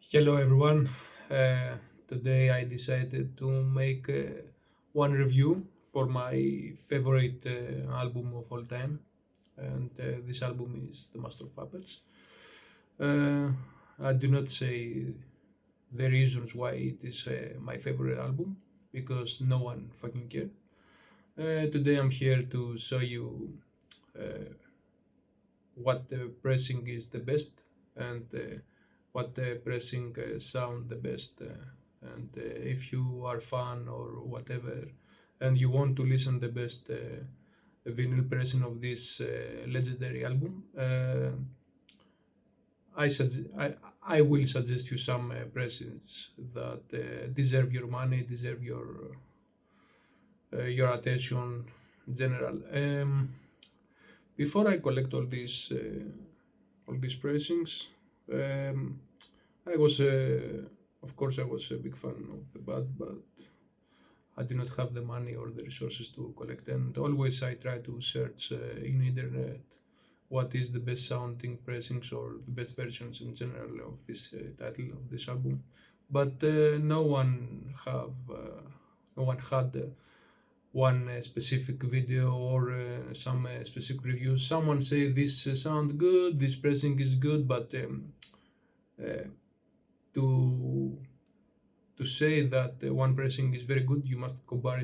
Hello everyone. Uh, Today I decided to make one review for my favorite album of all time, and this album is The Master of Puppets. Uh, I do not say the reasons why it is my favorite album because no one fucking cared. Today I'm here to show you uh, what pressing is the best and what pressing sound the best and if you are fan or whatever and you want to listen the best vinyl pressing of this legendary album, I will suggest you some pressings that deserve your money, deserve your attention in general. Before I collect all these pressings, um, I was, of course, I was a big fan of the band, but I did not have the money or the resources to collect. And always I try to search in internet what is the best sounding pressings or the best versions in general of this title of this album. But no one had one specific video or some specific reviews. Someone say this sound good, this pressing is good, but uh, to to say that one pressing is very good, you must compare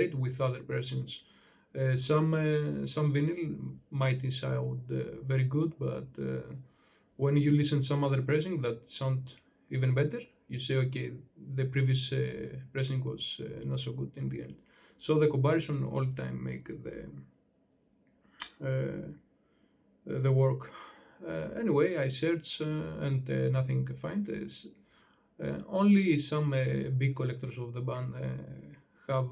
it with other pressings. Some vinyl might sound very good, but when you listen some other pressing that sound even better, you say, okay, the previous pressing was not so good in the end. So the comparison all the time make the work. Anyway, I search and nothing find. Only some big collectors of the band have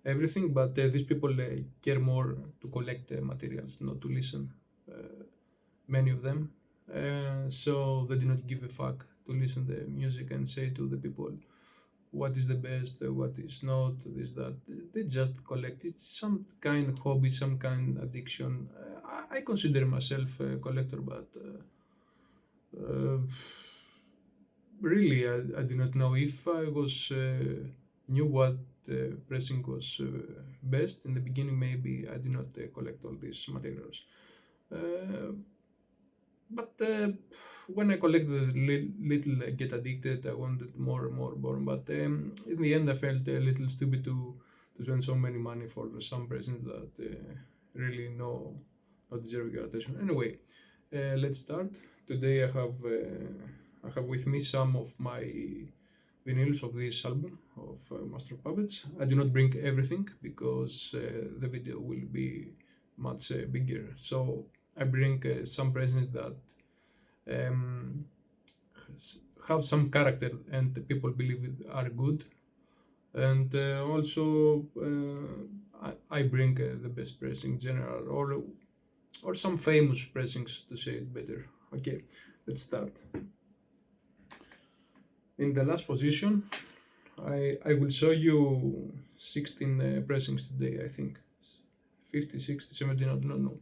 everything, but these people care more to collect materials, not to listen. Many of them, so they do not give a fuck to listen the music and say to the people what is the best, what is not, this that. They just collect. It's some kind of hobby, some kind of addiction. I consider myself a collector, but really, I do not know if I was knew what pressing was best in the beginning. Maybe I did not collect all these materials. Uh, but when I collected little, get addicted. I wanted more and more. But in the end, I felt a little stupid to spend so many money for some presents that really not deserve your attention. Anyway, let's start. Today I have with me some of my vinyls of this album of Master of Puppets. I do not bring everything because the video will be much bigger. So I bring some presents that um, have some character and the people believe it are good. And also, I bring the best pressing in general, or some famous pressings to say it better. Okay, let's start. In the last position, I will show you 16 pressings today, I think. 50, 60, 70, I do not know.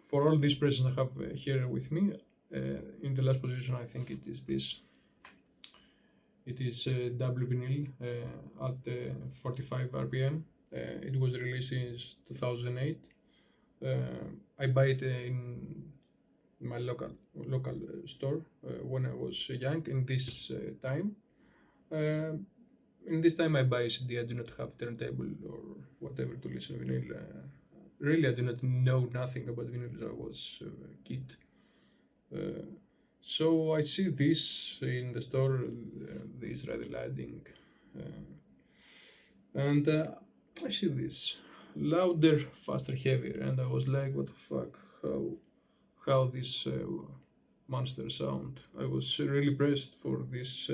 For all these pressings I have here with me, in the last position, I think it is this. It is double vinyl at 45 RPM. It was released in 2008. I buy it in my local store when I was young. Time, uh, in this time I buy CD. I do not have turntable or whatever to listen to vinyl. Really, I do not know nothing about vinyl. I was a kid. Uh, so I see this in the store, the Israeli lighting, and I see this louder, faster, heavier, and I was like, "What the fuck? How this monster sound?" I was really pressed for this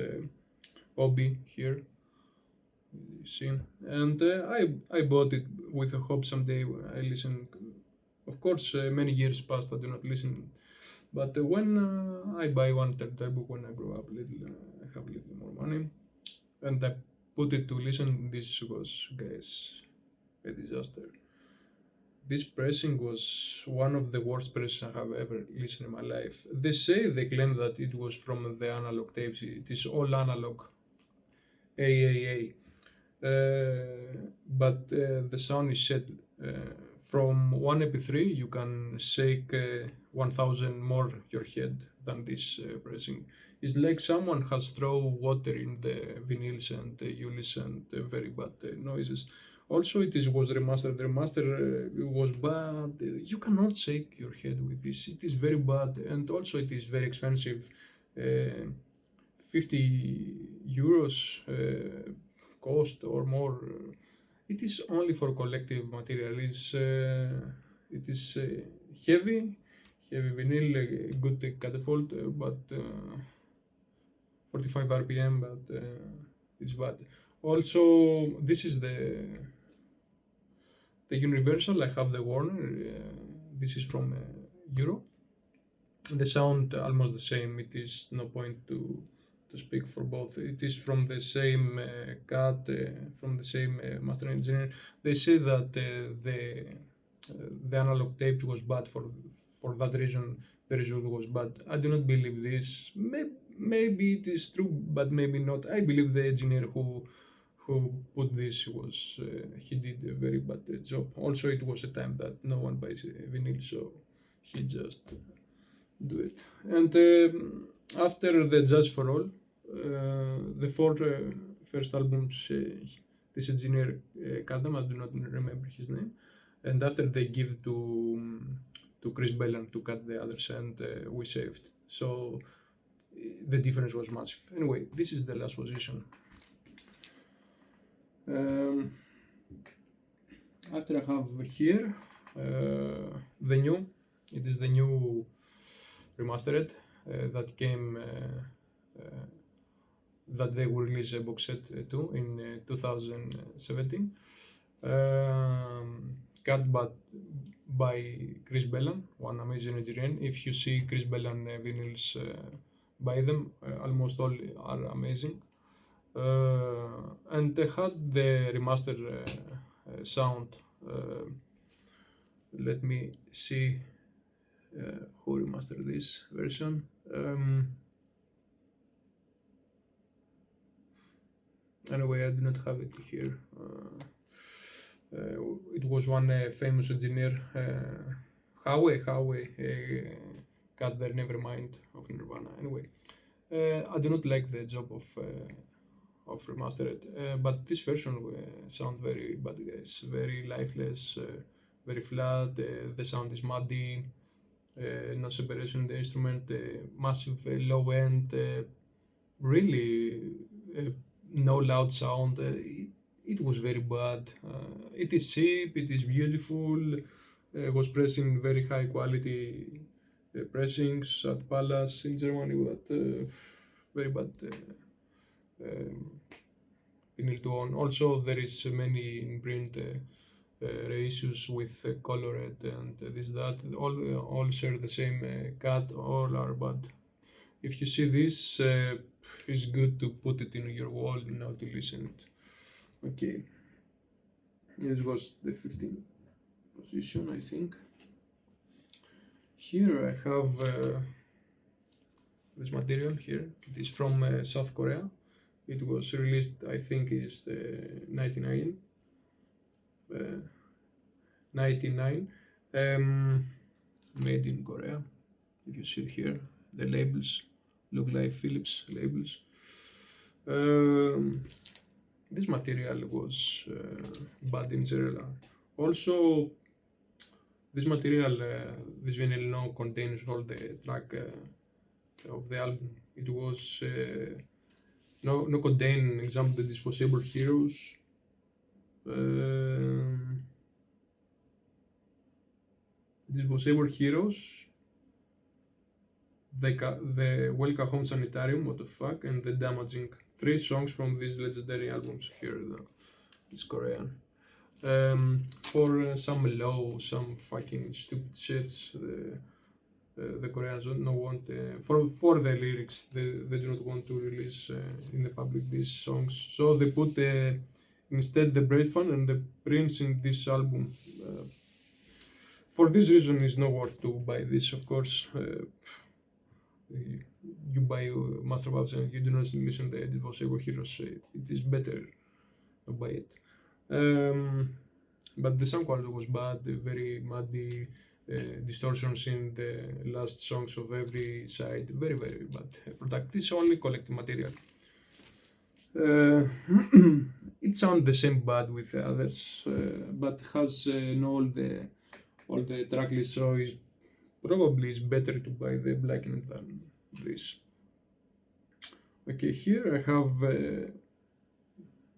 hobby here. You see, and I bought it with a hope someday I listen. Of course, many years passed. I do not listen. But when I buy one turntable when I grow up a little, I have a little more money, and I put it to listen. This was, guys, a disaster. This pressing was one of the worst presses I have ever listened in my life. They claim that it was from the analog tapes. It is all analog, AAA. But the sound is set from one MP3. You can shake 1000 more your head than this pressing. It's like someone has thrown water in the vinyls and you listen to very bad noises. Also, it is was remastered. The remaster was bad. You cannot shake your head with this. It is very bad, and also it is very expensive. 50 euros cost or more. It is only for collective material. It is heavy vinyl, good catapult, but 45 RPM, but it's bad. Also, this is the Universal. I have the Warner. This is from Euro. The sound almost the same. It is no point to speak for both. It is from the same cut, from the same master engineer. They say that the analog tape was bad for that reason. The result was bad. I do not believe this. Maybe it is true, but maybe not. I believe the engineer who put this was he did a very bad job. Also, it was a time that no one buys vinyl, so he just do it. And after the Judge for All, the four first albums, this engineer cut them. I do not remember his name. And after they give to Chris Bellman to cut the others, and we saved. So the difference was massive. Anyway, this is the last position. After I have here the new, it is the new Remastered that came that they will release a box set too in 2017. Cut by Chris Bellman, one amazing engineer. If you see Chris Bellman vinyls, buy them. Almost all are amazing. And they had the remastered sound. Let me see who remastered this version. Anyway, I do not have it here. It was one famous engineer, Howe, got their Nevermind of Nirvana. Anyway, I do not like the job of Remastered, but this version sound very bad, guys. Very lifeless, very flat. The sound is muddy. No separation in the instrument. Massive low end. Really, no loud sound. It was very bad. It is cheap. It is beautiful. Was pressing very high quality pressings at Palace in Germany, but very bad vinyl to own. Also, there is many in print reissues with colored and this that. All share the same cut. All are bad. If you see this, it's good to put it in your wall and now to listen it. Okay, this was the 15th position, I think. Here I have this material here. It is from South Korea. It was released, I think, is 99. 99. Made in Korea. If you see here, the labels look like Philips labels. This material was bad in general. Also, this material, this vinyl now contains all the track of the album. It was no contain example the Disposable Heroes. Disposable Heroes, the Welcome Home Sanitarium, what the fuck, and the Damaging. 3 songs from these legendary albums here. It's Korean. For some low, some fucking stupid shits, the Koreans don't want for the lyrics. They do not want to release in the public these songs, so they put instead the Brave Fan and the Prince in this album. For this reason, it's not worth to buy this. Of course, you buy Master Puppets and you do not listen to the Divorceable Heroes. It is better to buy it. But the sound quality was bad, very muddy, distortions in the last songs of every side, very very bad product. This is only collecting material. Uh, it sounds the same bad with the others, but has all the track list, so it's probably it's better to buy the Blackened than this. Okay, here I have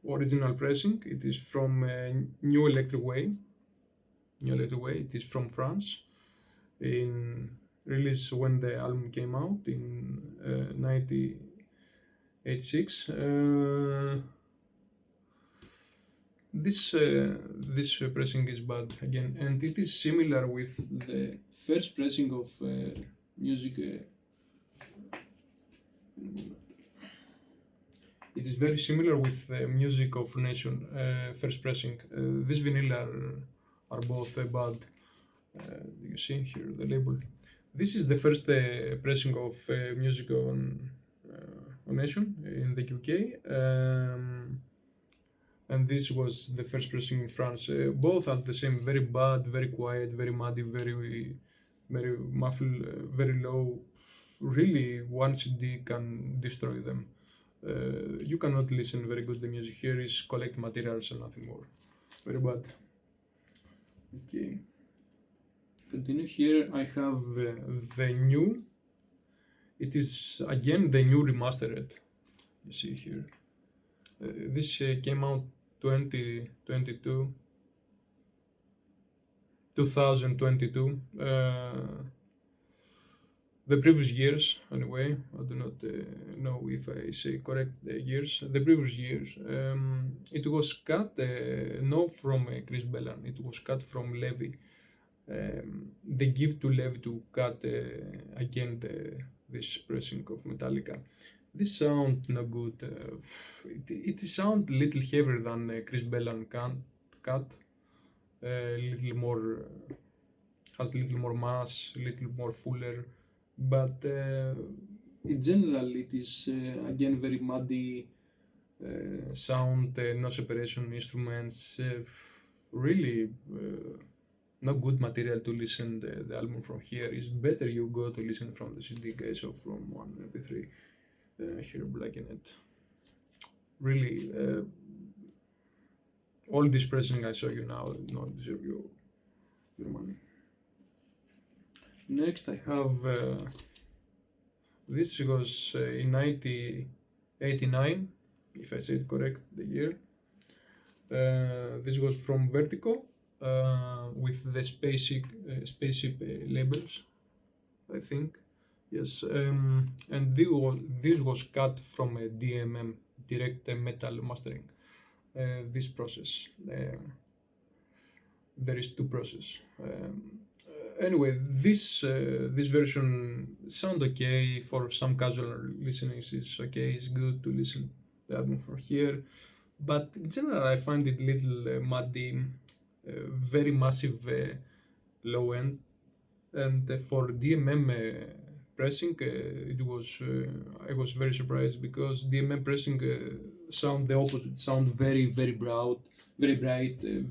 original pressing. It is from New Electric Way. New Electric Way. It is from France. In release when the album came out in 1986. This pressing is bad again, and it is similar with the first pressing of music. It is very similar with the music of Nation first pressing. This vinyl are both bad. You see here the label. This is the first pressing of music on Nation in the UK. And this was the first pressing in France. Both are the same, very bad, very quiet, very muddy, very muffled, very low. Really, one CD can destroy them. You cannot listen very good. The music here is collect materials and nothing more. Very bad. Okay. Continue here. I have the new. It is again the new remastered. You see here. This came out 2022. The previous years, anyway, I do not know if I say correct the years. The previous years, it was cut not from Chris Bellman. It was cut from Levi. They give to Levi to cut again this pressing of Metallica. This sound not good. It sound little heavier than Chris Bellman cut. Little more has little more mass, little more fuller. But in general, it is again very muddy sound, no separation instruments. Really not good material to listen the album from here. It's better you go to listen from the CD case or from one MP3. Here, Blackened. Really, all this pressing I show you now not deserve your money. Next, I have this was in 1989, if I said correct the year. This was from Vertigo with the spaceship labels, I think. Yes, and this was cut from a DMM, direct metal mastering. This process. There is two process. Anyway, this version sound okay for some casual listeners. It's okay. It's good to listen the album from here, but in general, I find it little muddy, very massive low end, and for DMM pressing, I was very surprised because DMM pressing sound the opposite. Sound very very bright,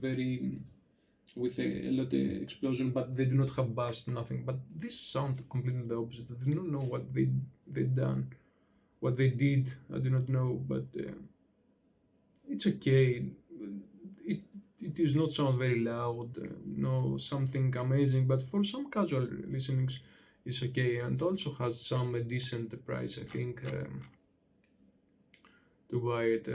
very with a lot of explosion, but they do not have bass, nothing. But this sound completely the opposite. I do not know what they done, what they did. I do not know, but it's okay. It is not sound very loud, no something amazing, but for some casual listenings, it's okay, and also has some decent price, I think, to buy it.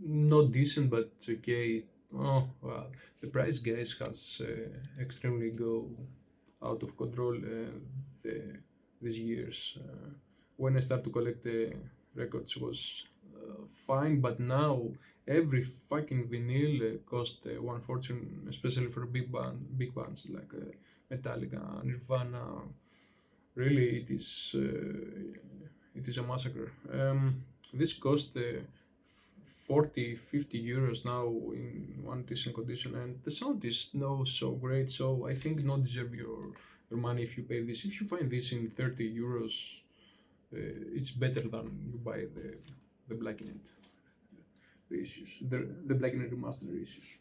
Not decent, but it's okay. Oh well, the price, guys, has extremely go out of control these years. When I start to collect the records was fine, but now every fucking vinyl cost one fortune, especially for big bands like Metallica, Nirvana. Really, it is a massacre. This cost 40, 50 euros now in one decent condition, and the sound is no so great. So I think not deserve your money if you pay this. If you find this in 30 euros, it's better than you buy the Blackened reissues, the Blackened Remastered reissues.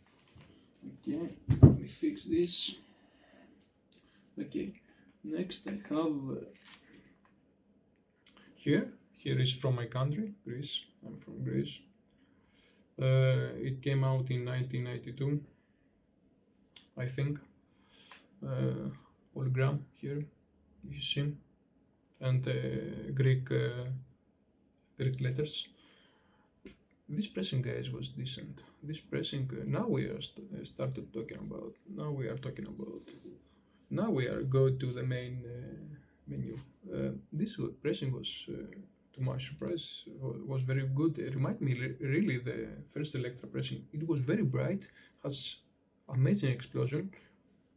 Okay, let me fix this. Okay, next I have here. Here is from my country, Greece. I'm from Greece. It came out in 1992, I think. Hologram here, you see, and Greek letters. This pressing, guys, was decent. This pressing, now we are started talking about. Now we are talking about. Now we are go to the main menu. This pressing was, to my surprise, was very good. It reminded me really the first Electra pressing. It was very bright, has amazing explosion,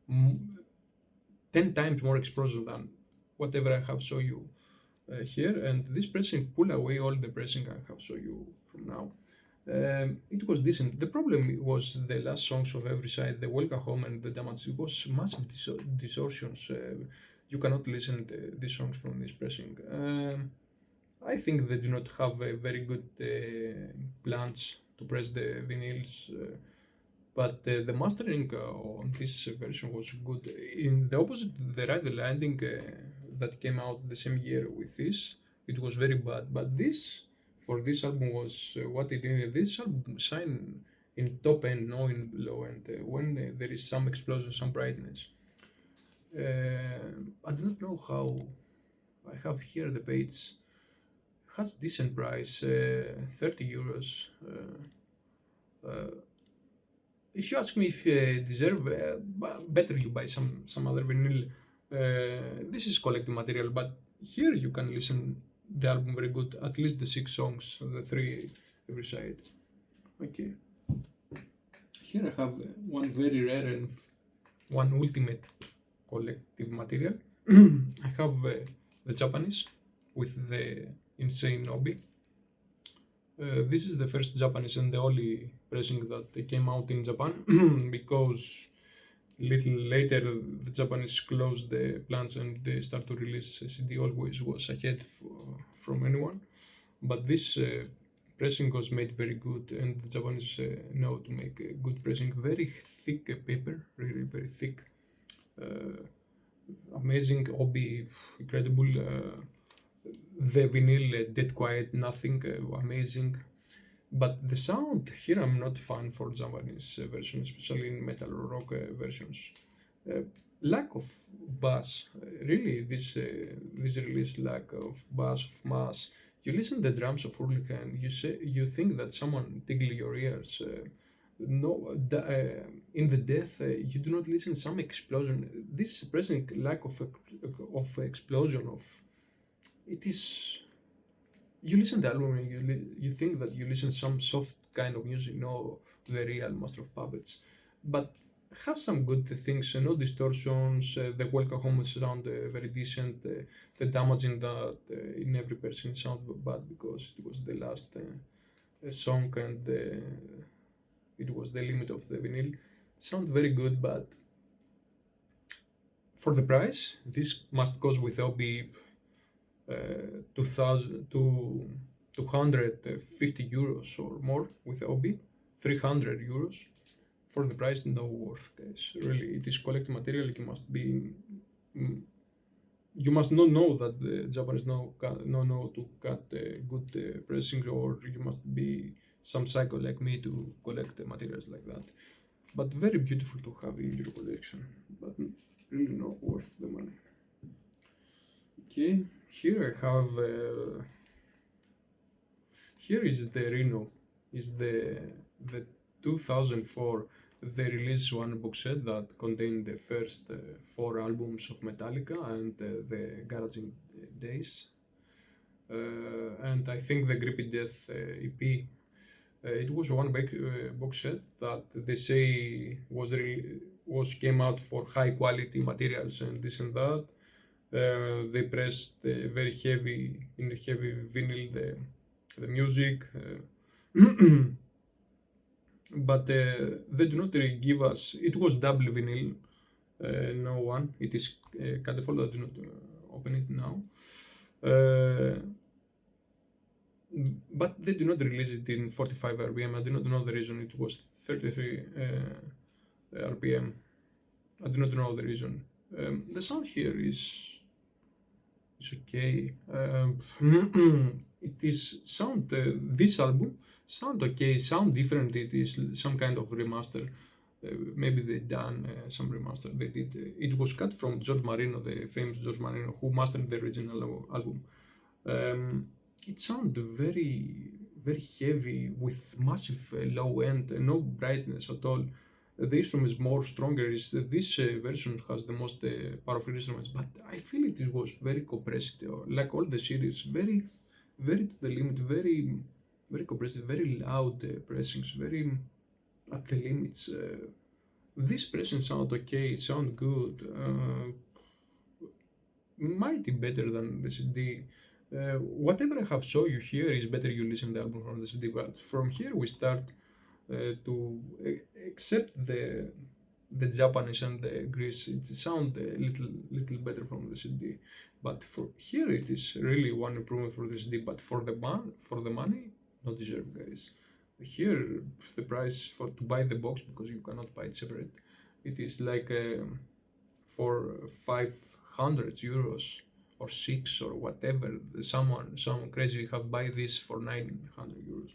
10 times more explosion than whatever I have shown you here. And this pressing pull away all the pressing I have shown you from now. It was decent. The problem was the last songs of every side, the Welcome Home and the Damage. It was massive distortions. You cannot listen to these songs from this pressing. I think they do not have a very good plans to press the vinyls, but the mastering on this version was good. In the opposite, the Ride the Landing that came out the same year with this, it was very bad. But this, for this album, was what it did. This album shine in top end, no in low end. When there is some explosion, some brightness. I do not know how. I have here the page. Has decent price, 30 euros. If you ask me if deserve, better you buy some other vinyl. This is collecting material, but here you can listen the album very good. At least the 6 songs, the 3 every side. Okay. Here I have one very rare and one ultimate collective material. I have the Japanese with the insane obi. This is the first Japanese and the only pressing that came out in Japan because little later the Japanese closed the plants and they start to release CD. Always was ahead from anyone, but this pressing was made very good, and the Japanese know to make a good pressing. Very thick paper, really very thick. Amazing obi, incredible. The vinyl dead quiet, nothing amazing. But the sound here, I'm not fan for Japanese version, especially in metal or rock versions. Lack of bass, really. This release lack of bass, of mass. You listen to the drums of Urlica and you think that someone tickle your ears. In the death, you do not listen some explosion. This present lack of explosion of it is. You listen to the album and you think that you listen some soft kind of music, no the real Master of Puppets, but has some good things, no distortions, the Welcome Home sound very decent, the damaging that in every person sound bad because it was the last song and it was the limit of the vinyl. Sound very good, but for the price, this must goes with OB 250 euros or more with OB, 300 euros. For the price, no worth, guys. Really, it is collecting material. You must not know that the Japanese know to cut good pressing, or you must be some psycho like me to collect materials like that. But very beautiful to have in your collection, but really not worth the money. Okay, here I have. Here is the Rhino. Is the 2004. They released one box set that contained the first 4 albums of Metallica and the Garaging Days. And I think the Grippy Death EP. It was one box set that they say was came out for high quality materials and this and that. They pressed very heavy in the heavy vinyl the music. but they do not really give us. It was double vinyl, no one. It is Catefold. I do not open it now. Uh, but they do not release it in 45 RPM. I do not know the reason. It was 33 RPM. I do not know the reason. The sound here is okay. It is sound this album sound okay, sound different. It is some kind of remaster. Maybe they done some remaster. They did. It was cut from George Marino, the famous George Marino, who mastered the original album. Um, it sounds very heavy with massive low end, no brightness at all. The instrument is more stronger. Is that this version has the most powerful instruments, but I feel it was very compressed, like all the series, very to the limit, very compressed, very loud pressings, very at the limits. This pressing sound okay, sound good. Mighty better than the CD. Whatever I have shown you here is better you listen the album from the CD, but from here we start to accept the Japanese and the Greece. It sound a little better from the CD, but for here it is really one improvement for the CD. But for the money, not deserved, guys. Here the price for to buy the box because you cannot buy it separate. It is like for 500 euros or six or whatever. Some crazy have buy this for 900 euros.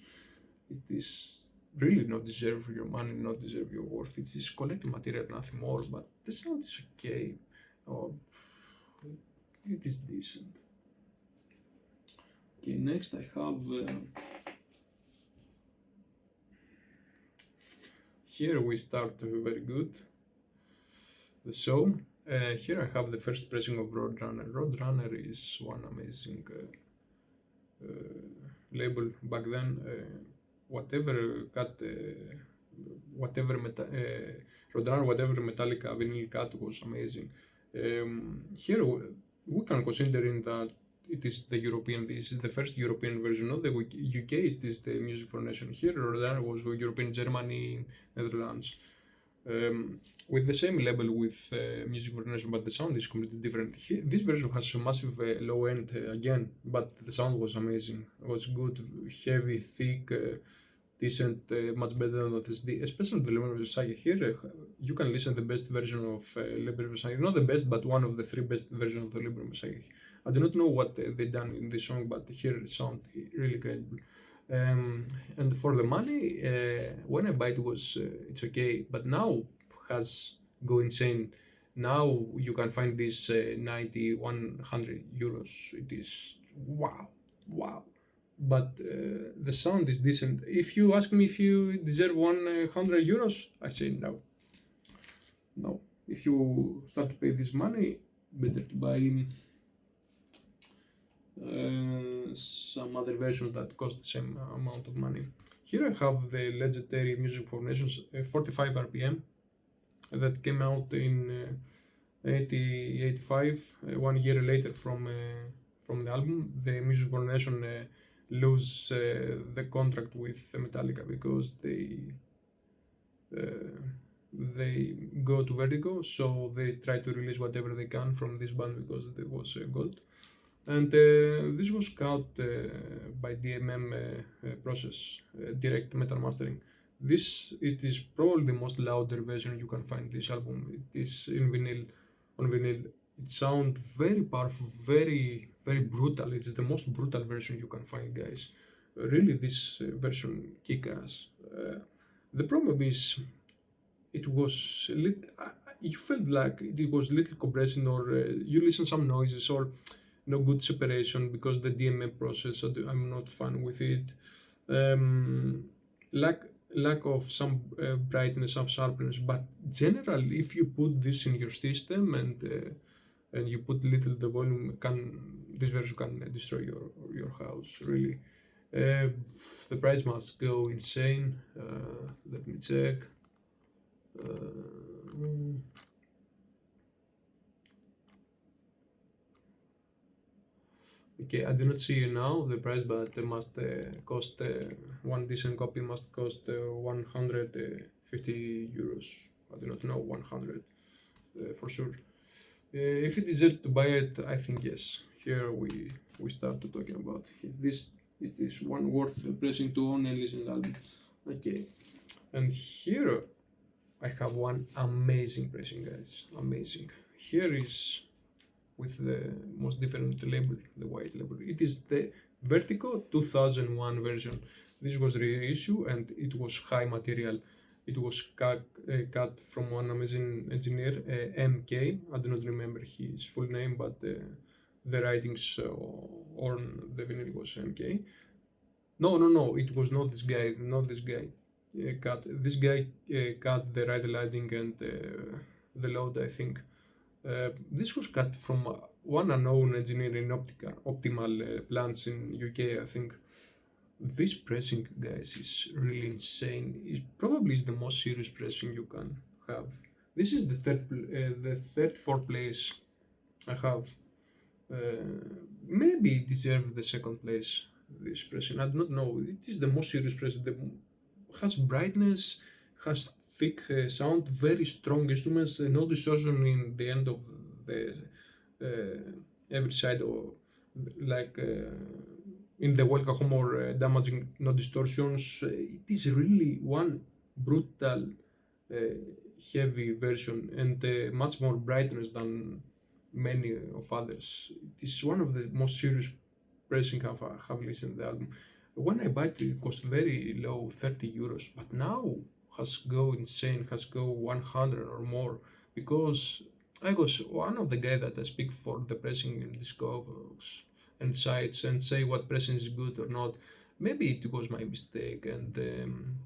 It is really not deserve your money, not deserve your worth. It is collecting material, nothing more. But the sound is okay. Oh, it is decent. Okay, next I have here we start very good. The show. Here I have the first pressing of Roadrunner. Roadrunner is one amazing label back then. Whatever cut, whatever Roadrunner, whatever Metallica vinyl cut was amazing. Here we can consider in that it is the European. This is the first European version, not the UK. It is the Music for Nation. Here Roadrunner was European, Germany, Netherlands. With the same label with Music for Nation, but the sound is completely different. This version has a massive low end again, but the sound was amazing. It was good, heavy, thick, decent, much better than the SD, especially the Leber Messiah. Here you can listen to the best version of Leber Messiah. Not the best, but one of the three best versions of the Leber Messiah. I do not know what they done in this song, but here it sound really great. And for the money, when I buy it was it's okay, but now has go insane. Now you can find this 90, 100 euros. It is wow, wow. But the sound is decent. If you ask me if you deserve 100 euros, I say no. No. If you start to pay this money, better to buy some other version that cost the same amount of money. Here I have the legendary Music for Nations 45 RPM that came out in 85, 1 year later from the album. The Music for Nation lose the contract with Metallica because they go to Vertigo, so they try to release whatever they can from this band because there was gold. And this was cut by DMM process, direct metal mastering. It is probably the most louder version you can find this album. It is in vinyl, on vinyl. It sounds very powerful, very brutal. It is the most brutal version you can find, guys. Really, this version kick ass. The problem is, it was you felt like it was little compression, or you listen some noises, or no good separation because the DMM process. I'm not fan with it. Lack lack of some brightness, some sharpness. But generally, if you put this in your system and you put little the volume, this version can destroy your house really. Uh, the price must go insane. Let me check. Uh, Okay, I do not see now the price, but it must cost one decent copy must cost 150 euros. I do not know 100 for sure. If it is it to buy it, I think yes. Here we start to talking about this. It is one worth pressing to own and listen album. Okay, and here I have one amazing pressing, guys. Amazing. Here is with the most different label, the white label. It is the Vertigo 2001 version. This was reissue and it was high material. It was cut from one amazing engineer, MK. I do not remember his full name, but the writings on the vinyl was MK. No, no, no, it was not this guy, not this guy. Cut this guy cut the right lighting and the load, I think. This was cut from one unknown engineer in optimal plants in UK, I think. This pressing, guys, is really insane. It probably is the most serious pressing you can have. This is the third, fourth place I have. Maybe it deserves the second place. This pressing, I do not know. It is the most serious pressing. The has brightness, has thick sound, very strong instruments, no distortion in the end of the every side, or like in the welcome home or damaging no distortions. It is really one brutal, uh, heavy version and much more brightness than many of others. It is one of the most serious pressing have listened to the album. When I bought it, it cost very low, 30 euros, but now has go insane, has go 100 or more, because I was one of the guys that I speak for the pressing in Discogs and sites and say what pressing is good or not. Maybe it was my mistake, and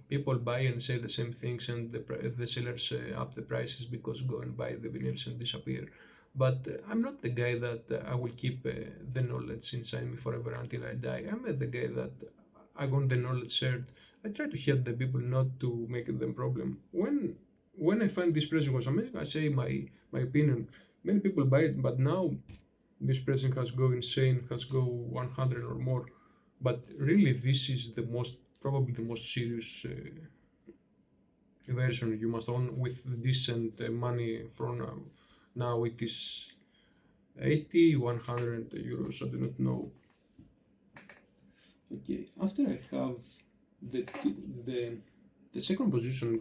people buy and say the same things, and the sellers up the prices because go and buy the vinyls and disappear. But I'm not the guy that I will keep the knowledge inside me forever until I die. I'm the guy that I want the knowledge shared. I try to help the people, not to make them problem. When I find this pressing was amazing, I say my opinion. Many people buy it, but now this pressing has go insane, has go 100 or more. But really, this is the most probably the most serious version you must own with decent money from now. It is 80, 100 euros. I do not know. Okay, after I have the the the second position,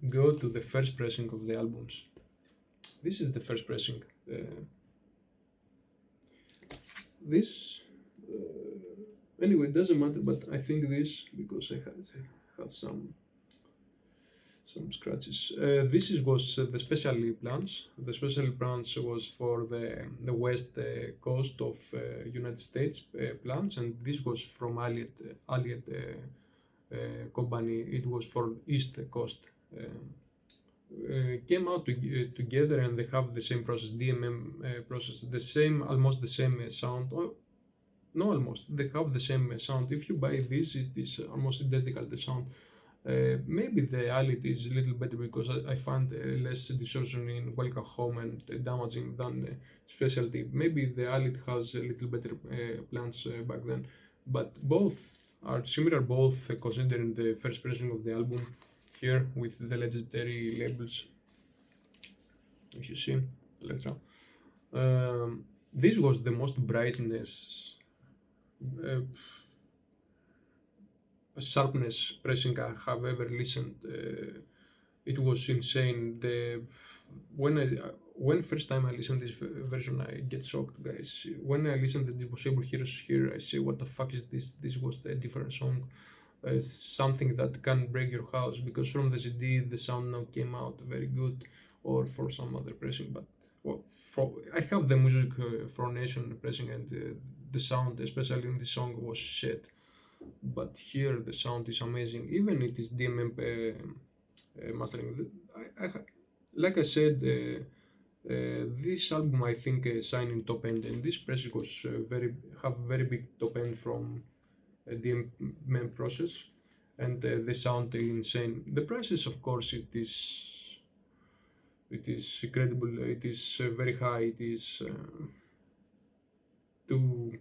go to the first pressing of the albums. This is the first pressing. This anyway, it doesn't matter, but I think this because I have some scratches. This was the specialty plants. The specialty plants was for the west coast of United States plants, and this was from Allied company. It was for east coast. Came out together, and they have the same process, DMM process, the same, almost the same sound. Oh, no, almost. They have the same sound. If you buy this, it is almost identical the sound. Maybe the Allied is a little better because I find less distortion in Welcome Home and damaging than Specialty. Maybe the Allied has a little better plans back then, but both are similar. Both considering the first pressing of the album here with the legendary labels. If you see, Electra. This was the most brightness. Sharpness pressing I have ever listened. It was insane. When first time I listened this version, I get shocked, guys. When I listened to the Disposable Heroes here, I say, "What the fuck is this?" This was a different song, something that can break your house. Because from the CD, the sound now came out very good, or for some other pressing. But well, I have the music for Nation pressing, and the sound, especially in this song, was shit. But here the sound is amazing. Even it is DMM mastering. Like I said, this album I think signed in top end, and this press was very big top end from DMM process, and the sound is insane. The prices, of course, it is incredible. It is very high. It is two.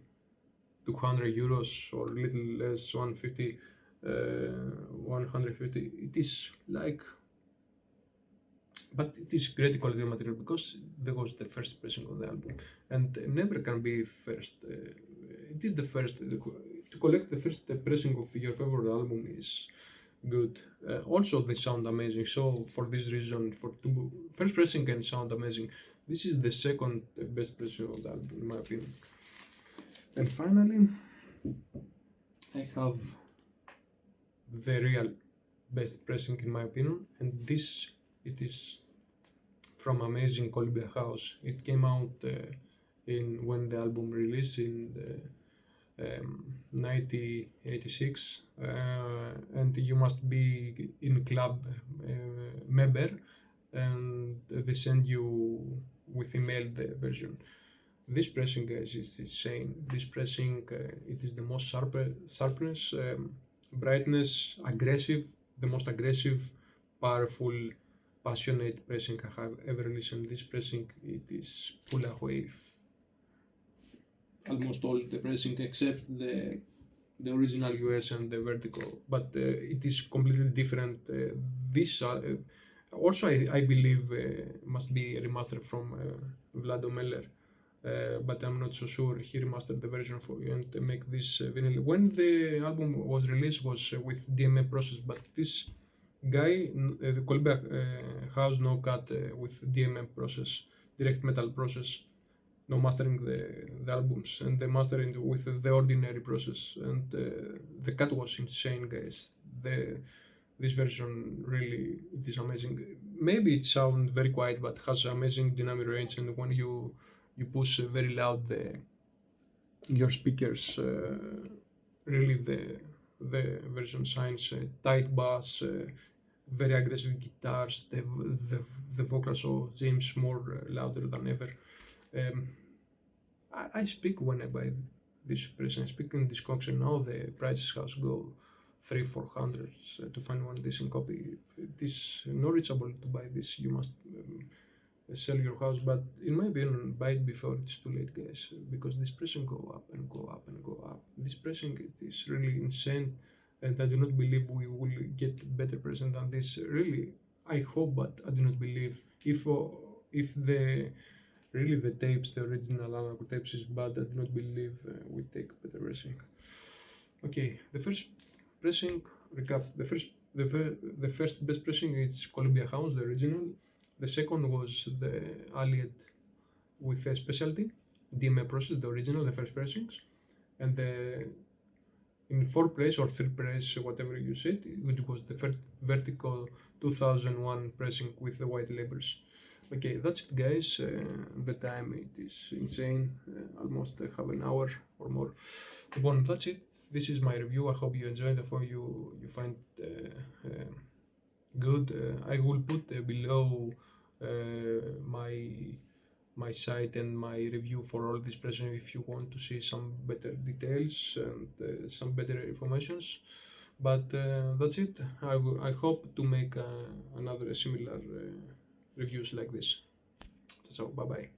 200 euros or little less, 150, 150. It is like, but it is great quality material because there was the first pressing of the album, and never can be first. It is the first. To collect the first pressing of your favorite album is good. Also, they sound amazing. So for this reason, for two first pressing can sound amazing. This is the second best pressing of the album, in my opinion. And finally, I have the real best pressing in my opinion, and this it is from amazing Columbia House. It came out in when the album released in the, 1986, and you must be in club member, and they send you with email the version. This pressing, guys, is insane. This pressing, it is the most sharpness, brightness, aggressive, the most aggressive, powerful, passionate pressing I have ever listened. This pressing, it is pull away almost all the pressing except the original US and the Vertigo, but it is completely different. This also I believe must be a remaster from Vlado Meller, but I'm not so sure. He remastered the version for you and make this vinyl. When the album was released was with DMM process, but this guy, the Columbia House no cut with DMM process, direct metal process, no mastering the albums, and the mastering with the ordinary process, and the cut was insane, guys. This version really it is amazing. Maybe it sounds very quiet, but has amazing dynamic range, and when you push very loud your speakers, really the version shines. Tight bass, very aggressive guitars, the vocals of James more louder than ever. Um, I speak when I buy this press. I speak in discounts, now the prices has go 300-400 to find one decent copy. It is not reachable to buy this. You must sell your house, but in my opinion, buy it before it's too late, guys. Because this pressing go up and go up and go up. This pressing it is really insane, and I do not believe we will get better present than this. Really, I hope, but I do not believe if the really the tapes, the original analog tapes is bad. I do not believe we take better pressing. Okay, the first pressing recap. The first best pressing is Columbia House, the original. The second was the Allied with a specialty, DMA process, the original, the first pressings, and the in fourth place or third place, whatever you said, it was the Vertigo 2001 pressing with the white labels. Okay, that's it, guys. The time it is insane, almost half an hour or more. Well, that's it. This is my review. I hope you enjoyed. I hope you find good. I will put below my site and my review for all this present if you want to see some better details and some better informations. But that's it. I hope to make another similar reviews like this. So bye bye.